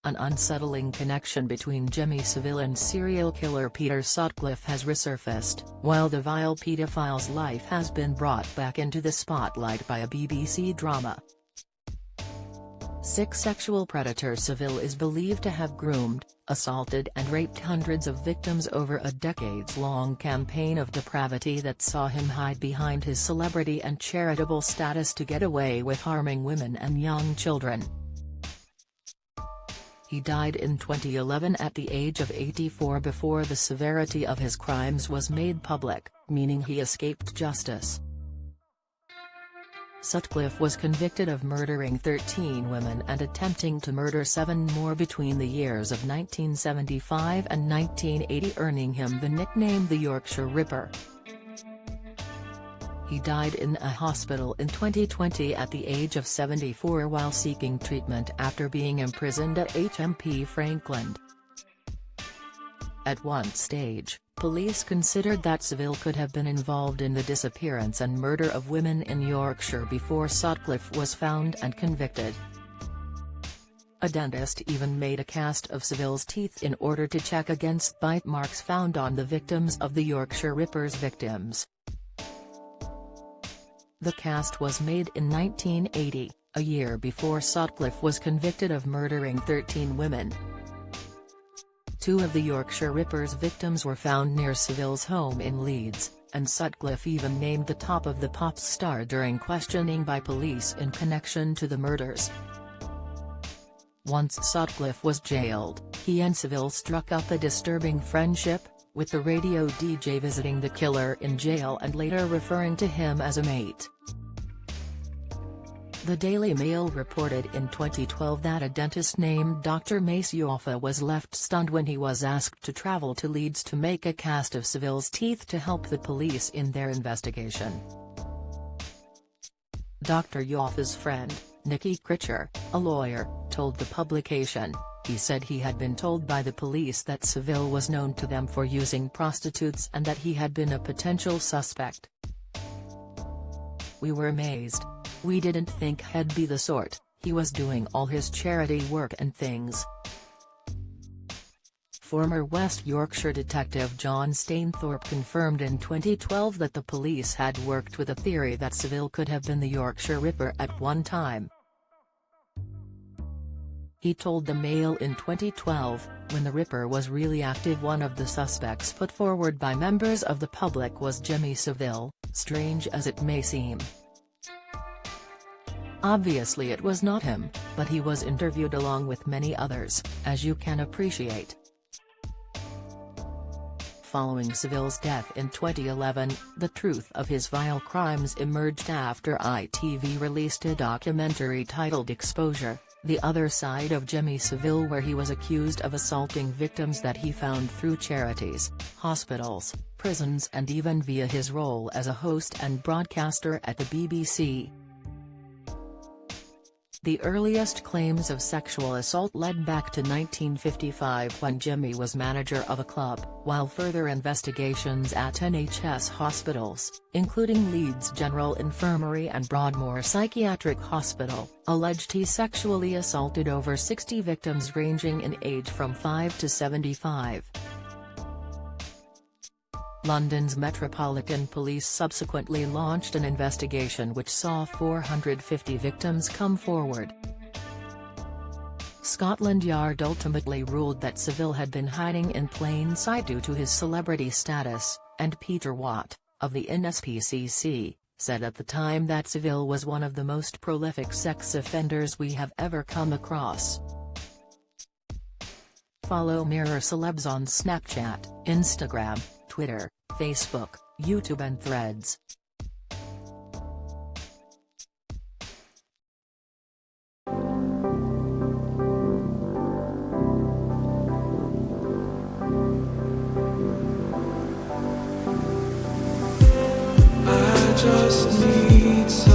An unsettling connection between Jimmy Saville and serial killer Peter Sutcliffe has resurfaced, while the vile pedophile's life has been brought back into the spotlight by a BBC drama. Sexual predator Saville is believed to have groomed, assaulted and raped hundreds of victims over a decades-long campaign of depravity that saw him hide behind his celebrity and charitable status to get away with harming women and young children. He died in 2011 at the age of 84 before the severity of his crimes was made public, meaning he escaped justice. Sutcliffe was convicted of murdering 13 women and attempting to murder 7 more between the years of 1975 and 1980, earning him the nickname the Yorkshire Ripper. He died in a hospital in 2020 at the age of 74 while seeking treatment after being imprisoned at HMP Frankland. At one stage, police considered that Saville could have been involved in the disappearance and murder of women in Yorkshire before Sutcliffe was found and convicted. A dentist even made a cast of Saville's teeth in order to check against bite marks found on the victims of the Yorkshire Ripper's victims. The cast was made in 1980, a year before Sutcliffe was convicted of murdering 13 women. 2 of the Yorkshire Ripper's victims were found near Saville's home in Leeds, and Sutcliffe even named the top of the pop star during questioning by police in connection to the murders. Once Sutcliffe was jailed, he and Saville struck up a disturbing friendship, with the radio DJ visiting the killer in jail and later referring to him as a mate. The Daily Mail reported in 2012 that a dentist named Dr. Mace Yoffa was left stunned when he was asked to travel to Leeds to make a cast of Saville's teeth to help the police in their investigation. Dr. Yoffa's friend, Nicky Critcher, a lawyer, told the publication, he said he had been told by the police that Saville was known to them for using prostitutes and that he had been a potential suspect. "We were amazed. We didn't think he'd be the sort, he was doing all his charity work and things." Former West Yorkshire detective John Stainthorpe confirmed in 2012 that the police had worked with a theory that Saville could have been the Yorkshire Ripper at one time. He told the Mail in 2012, when the Ripper was really active, one of the suspects put forward by members of the public was Jimmy Saville, strange as it may seem. Obviously it was not him, but he was interviewed along with many others, as you can appreciate. Following Saville's death in 2011, the truth of his vile crimes emerged after ITV released a documentary titled Exposure, The Other Side of Jimmy Saville, where he was accused of assaulting victims that he found through charities, hospitals, prisons and even via his role as a host and broadcaster at the BBC. The earliest claims of sexual assault led back to 1955 when Jimmy was manager of a club, while further investigations at NHS hospitals, including Leeds General Infirmary and Broadmoor Psychiatric Hospital, alleged he sexually assaulted over 60 victims ranging in age from 5 to 75. London's Metropolitan Police subsequently launched an investigation which saw 450 victims come forward. Scotland Yard ultimately ruled that Saville had been hiding in plain sight due to his celebrity status, and Peter Watt, of the NSPCC, said at the time that Saville was one of the most prolific sex offenders we have ever come across. Follow Mirror Celebs on Snapchat, Instagram, Twitter, Facebook, YouTube and Threads. I just need some